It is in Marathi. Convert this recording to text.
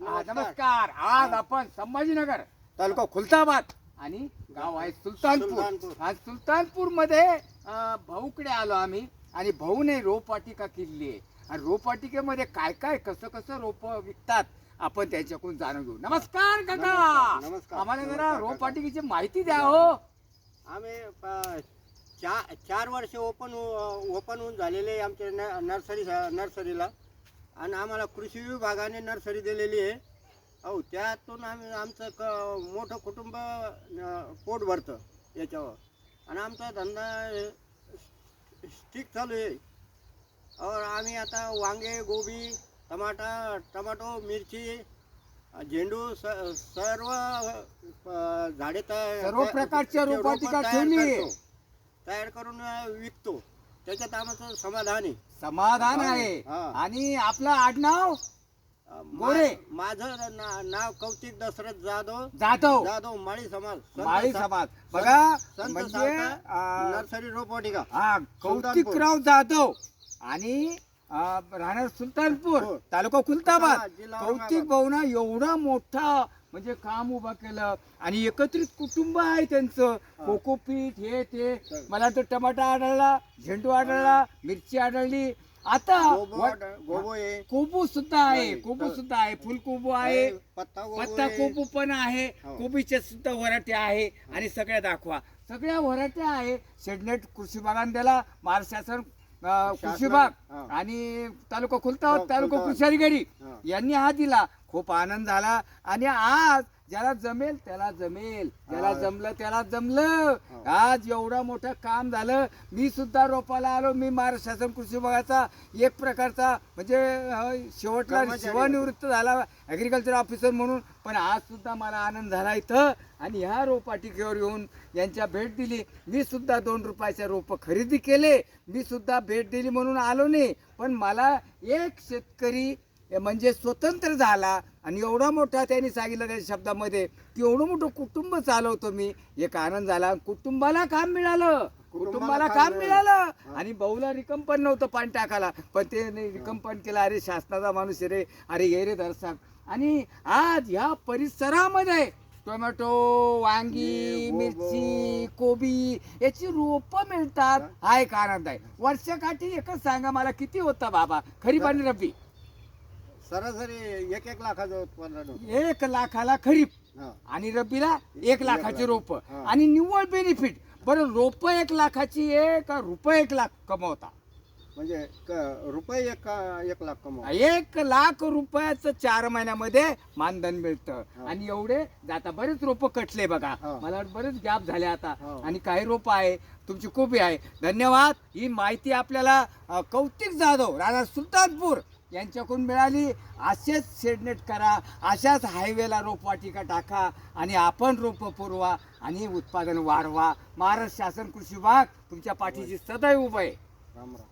नमस्कार. आज आपण संभाजीनगर तालुका खुलताबाद आणि गाव आहे सुलतानपूर. आज सुलतानपूर मध्ये भाऊकडे आलो आम्ही आणि भाऊने रोपवाटिका केली आहे आणि रोपवाटिकेमध्ये काय काय कसं कसं रोप विकतात आपण त्याच्याकडून जाणून घेऊ. नमस्कार काका. नमस्कार. आम्हाला जरा रोपवाटिकेची माहिती द्या हो. आम्ही 4 वर्ष ओपन होऊन झालेले आमच्या नर्सरीला आणि आम्हाला कृषी विभागाने नर्सरी दिलेली आहे. अहो त्यातून आम्ही आमचं मोठं कुटुंब पोट भरतं याच्यावर आणि आमचा धंदा स्टिक चालू आहे. और आम्ही आता वांगे, गोबी, टमाटो, मिरची, झेंडू सर्व झाडे सर्व प्रकारच्या रोपवाटिका ठेवली तयार करून विकतो. त्याच्यात आमचं समाधान आहे. आणि आपलं आडनाव गोरे. माझं नाव कौतिक दशरथ जाधव माळी समाज बघा म्हणजे नर्सरी रोपवाटिका. हा, कौतिकराव जाधव आणि राहणार सुलतानपूर, तालुका खुलताबाद. कौतिक भाऊना एवढा मोठा म्हणजे काम उभा केलं आणि एकत्रित कुटुंब आहे त्यांचं. कोकोपीट हे ते मला तर टमाटा आढळला, झेंडू आढळला, मिरची आढळली. आता कोबू सुद्धा आहे, फुलकोबू आहे, पत्ता कोबू पण आहे, कोबीच्या सुद्धा व्हरायटी आहे आणि सगळ्या दाखवा. सगळ्या व्हरायट्या आहे. शेडनेट कृषी बागान द्याला महाराष्ट्र शासन कृषी बाग आणि तालुका खुलताबाद, तालुका कृषी अधिकारी यांनी हा दिला. खूप आनंद झाला आणि आज ज्याला जमेल त्याला जमेल, ज्याला जमलं त्याला जमलं. आज एवढं मोठं काम झालं. मी सुद्धा रोपाला आलो. मी महाराष्ट्र शासन कृषी विभागाचा एक प्रकारचा म्हणजे शेवटला सेवानिवृत्त झाला ॲग्रिकल्चर ऑफिसर म्हणून. पण आज सुद्धा मला आनंद झाला इथं आणि ह्या रोपवाटिकेवर येऊन यांच्या भेट दिली. मी सुद्धा 2 रुपयाच्या रोप खरेदी केले. मी सुद्धा भेट दिली म्हणून आलो नाही. पण मला एक शेतकरी म्हणजे स्वतंत्र झाला आणि एवढा मोठा त्यांनी सांगितलं त्या शब्दामध्ये की एवढं मोठं कुटुंब चालवतो मी. एक आनंद झाला. कुटुंबाला काम मिळालं आणि भाऊला रिकम पण नव्हतं पाणी टाकायला, पण ते रिकम पण केलं. अरे शासनाचा माणूस रे, अरे ये रे दर्शक. आणि आज ह्या परिसरामध्ये टोमॅटो, वांगी, मिरची, कोबी याची रोपं मिळतात. हा एक आनंद आहे. वर्षाकाठी एकच सांगा मला, किती होता बाबा खरीप आणि रब्बी? सरासरी 1 लाखाचं उत्पन्न. 1 लाखाला खरीप आणि रब्बीला 1 लाखाची रोप आणि निव्वळ बेनिफिट. बरं, रोप 1 लाखाची आहे का रुपये 1 लाख कमवता? म्हणजे रुपये 1 लाख कमवता. 1 लाख रुपयाचं 4 महिन्यामध्ये मानधन मिळतं. आणि एवढे जाता बरेच रोप कटले बघा. मला बरेच गॅप झाले आता आणि काही रोप आहे. तुमची कोबी आहे. धन्यवाद. ही माहिती आपल्याला कौतिक जाधव राणा सुलतानपूर यांच्याकडून मिळाली. असेच शेडनेट करा, अशाच हायवेला रोपवाटिका टाका आणि आपण रोप पुरवा आणि उत्पादन वाढवा. महाराष्ट्र शासन कृषी विभाग तुमच्या पाठीशी सदैव उभं आहे. राम राम.